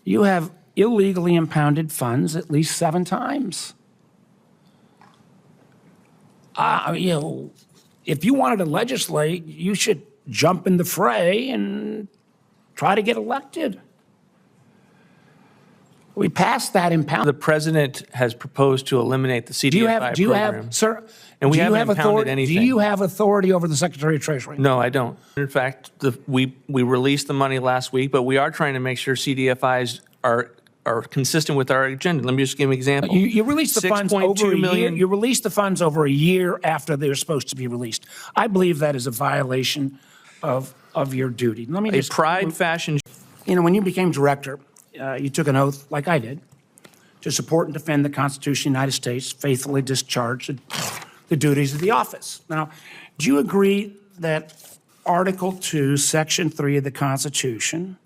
You have illegally impounded funds at least 7 times. If you wanted to legislate, you should jump in the fray and try to get elected. We passed that impound. The president has proposed to eliminate the CDFI program. Sir, and we haven't impounded anything. Do you have authority over the Secretary of Treasury? No, I don't. In fact, we released the money last week, but we are trying to make sure CDFIs are consistent with our agenda. Let me just give an example. You released the funds over a year. $6.2 You released the funds over a year after they were supposed to be released. I believe that is a violation of your duty. Let me just pride fashion. When you became director, you took an oath, like I did, to support and defend the Constitution of the United States, faithfully discharge the duties of the office. Now, do you agree that Article 2, Section 3 of the Constitution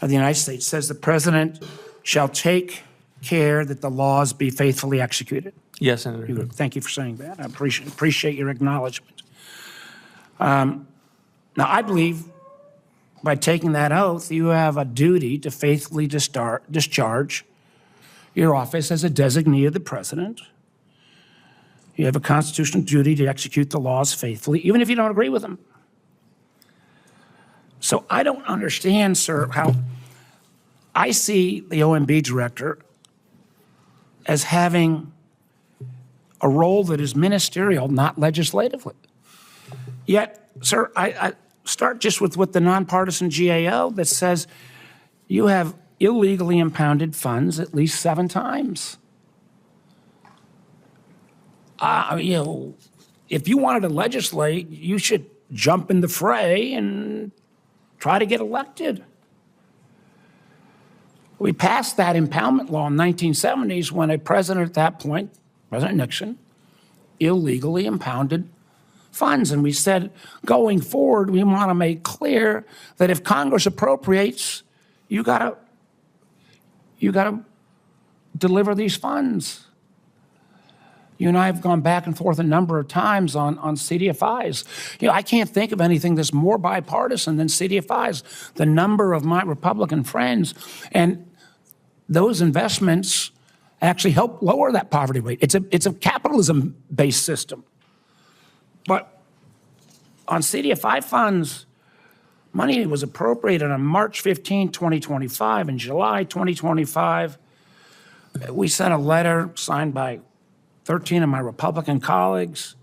of the United States says the president shall take care that the laws be faithfully executed? Yes, Senator. Thank you for saying that. I appreciate your acknowledgement. Now, I believe by taking that oath, you have a duty to faithfully discharge your office as a designee of the president. You have a constitutional duty to execute the laws faithfully, even if you don't agree with them. So I don't understand, sir, how I see the OMB director as having a role that is ministerial, not legislatively. Yet, sir, I start just with what the nonpartisan GAO that says you have illegally impounded funds at least 7 times. If you wanted to legislate, you should jump in the fray and try to get elected. We passed that impoundment law in the 1970s when a president at that point, President Nixon, illegally impounded funds. And we said, going forward, we want to make clear that if Congress appropriates, you got to deliver these funds. You and I have gone back and forth a number of times on CDFIs. I can't think of anything that's more bipartisan than CDFIs. The number of my Republican friends and those investments actually help lower that poverty rate. It's a capitalism-based system. But on CDFI funds, money was appropriated on March 15, 2025. In July 2025, we sent a letter signed by 13 of my Republican colleagues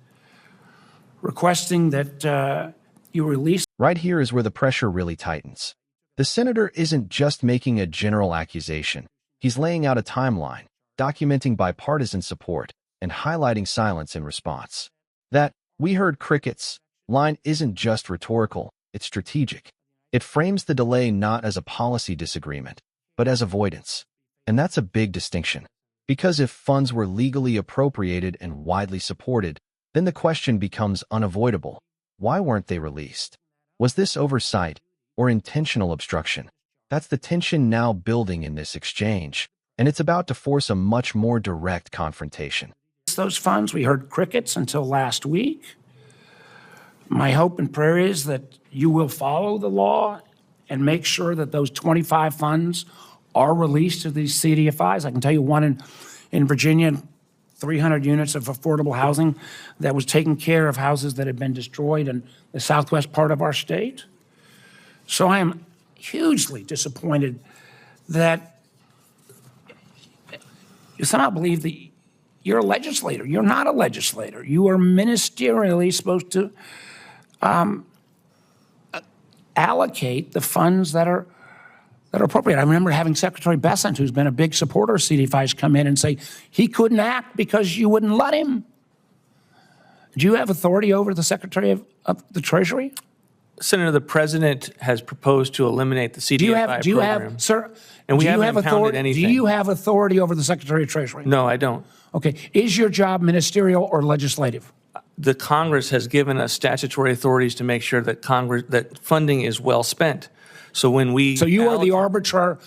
requesting that you release. Right here is where the pressure really tightens. The senator isn't just making a general accusation. He's laying out a timeline, documenting bipartisan support, and highlighting silence in response. That "we heard crickets" line isn't just rhetorical, it's strategic. It frames the delay not as a policy disagreement, but as avoidance. And that's a big distinction. Because if funds were legally appropriated and widely supported, then the question becomes unavoidable. Why weren't they released? Was this oversight or intentional obstruction? That's the tension now building in this exchange, and it's about to force a much more direct confrontation. Those funds, we heard crickets until last week. My hope and prayer is that you will follow the law and make sure that those 25 funds are released to these CDFIs. I can tell you one in Virginia, 300 units of affordable housing that was taking care of houses that had been destroyed in the southwest part of our state. So I am hugely disappointed that you somehow believe that you're a legislator. You're not a legislator. You are ministerially supposed to allocate the funds that are appropriate. I remember having Secretary Bessent, who's been a big supporter of CDFIs, come in and say he couldn't act because you wouldn't let him. Do you have authority over the Secretary of the Treasury? Senator, the president has proposed to eliminate the CDFI program. Sir, and we haven't impounded anything. Do you have authority over the Secretary of Treasury? No, I don't. Okay. Is your job ministerial or legislative? The Congress has given us statutory authorities to make sure that that funding is well spent. So when we you are the arbiter.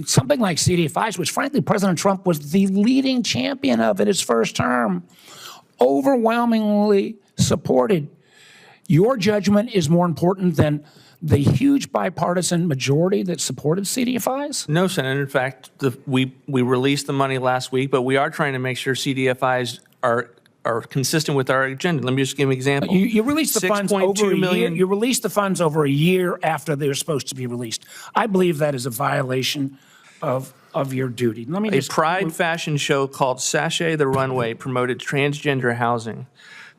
Something like CDFIs, which frankly President Trump was the leading champion of in his first term, overwhelmingly supported. Your judgment is more important than the huge bipartisan majority that supported CDFIs? No, Senator. In fact, we released the money last week, but we are trying to make sure CDFIs are consistent with our agenda. Let me just give an example. You released the funds over a year. million. You released the funds over a year after they're supposed to be released. I believe that is a violation of your duty. Let me A Pride fashion show called Sashay the Runway promoted transgender housing.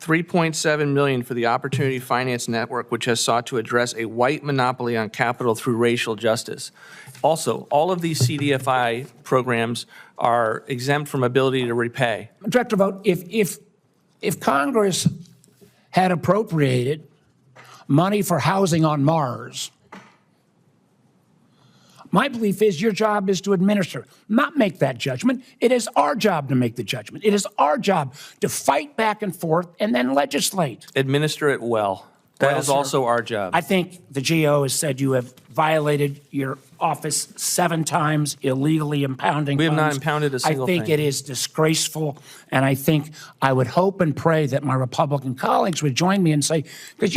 $3.7 million for the Opportunity Finance Network, which has sought to address a white monopoly on capital through racial justice. Also, all of these CDFI programs are exempt from ability to repay. Director Vogt, if Congress had appropriated money for housing on Mars, my belief is your job is to administer, not make that judgment. It is our job to make the judgment. It is our job to fight back and forth and then legislate. Administer it well. That is also our job. I think the GO has said you have violated your office 7 times, illegally impounding We have not funds. impounded a single I think thing. it is disgraceful, and I think I would hope and pray that my Republican colleagues would join me and say, because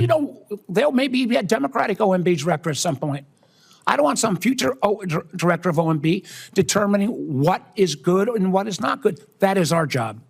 they'll maybe be a Democratic OMB director at some point. I don't want some future director of OMB determining what is good and what is not good. That is our job.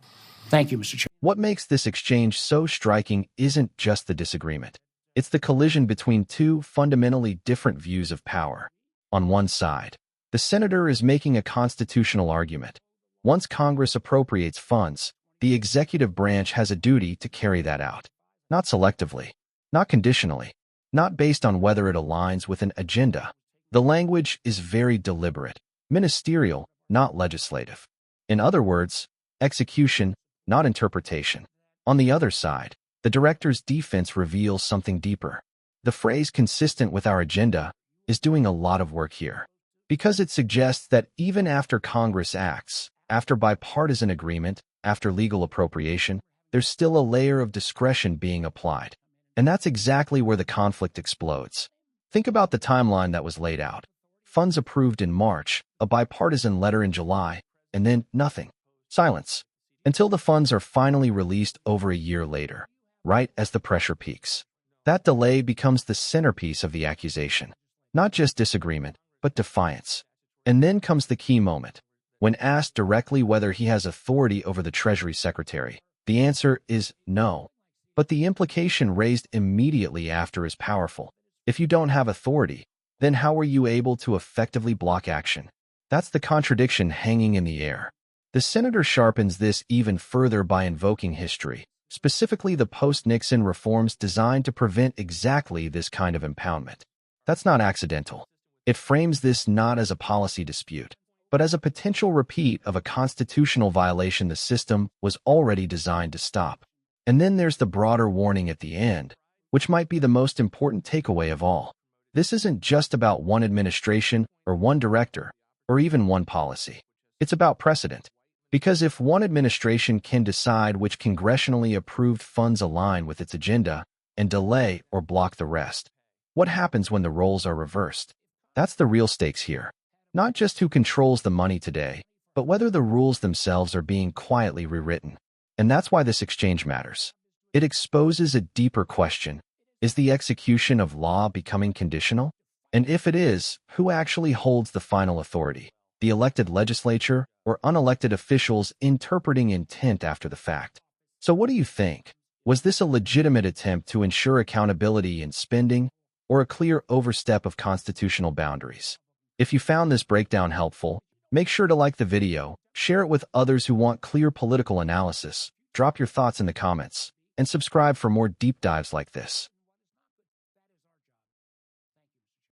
Thank you, Mr. Chair. What makes this exchange so striking isn't just the disagreement. It's the collision between two fundamentally different views of power. On one side, the senator is making a constitutional argument. Once Congress appropriates funds, the executive branch has a duty to carry that out. Not selectively, not conditionally, not based on whether it aligns with an agenda. The language is very deliberate, ministerial, not legislative. In other words, execution, not interpretation. On the other side, the director's defense reveals something deeper. The phrase consistent with our agenda is doing a lot of work here, because it suggests that even after Congress acts, after bipartisan agreement, after legal appropriation, there's still a layer of discretion being applied. And that's exactly where the conflict explodes. Think about the timeline that was laid out. Funds approved in March, a bipartisan letter in July, and then nothing. Silence. Until the funds are finally released over a year later, right as the pressure peaks. That delay becomes the centerpiece of the accusation. Not just disagreement, but defiance. And then comes the key moment. When asked directly whether he has authority over the Treasury Secretary, the answer is no. But the implication raised immediately after is powerful. If you don't have authority, then how are you able to effectively block action? That's the contradiction hanging in the air. The senator sharpens this even further by invoking history, specifically the post-Nixon reforms designed to prevent exactly this kind of impoundment. That's not accidental. It frames this not as a policy dispute, but as a potential repeat of a constitutional violation the system was already designed to stop. And then there's the broader warning at the end, which might be the most important takeaway of all. This isn't just about one administration or one director, or even one policy. It's about precedent. Because if one administration can decide which congressionally approved funds align with its agenda and delay or block the rest, what happens when the roles are reversed? That's the real stakes here. Not just who controls the money today, but whether the rules themselves are being quietly rewritten. And that's why this exchange matters. It exposes a deeper question. Is the execution of law becoming conditional? And if it is, who actually holds the final authority? The elected legislature or unelected officials interpreting intent after the fact? So what do you think? Was this a legitimate attempt to ensure accountability in spending, or a clear overstep of constitutional boundaries? If you found this breakdown helpful, make sure to like the video, share it with others who want clear political analysis, drop your thoughts in the comments, and subscribe for more deep dives like this.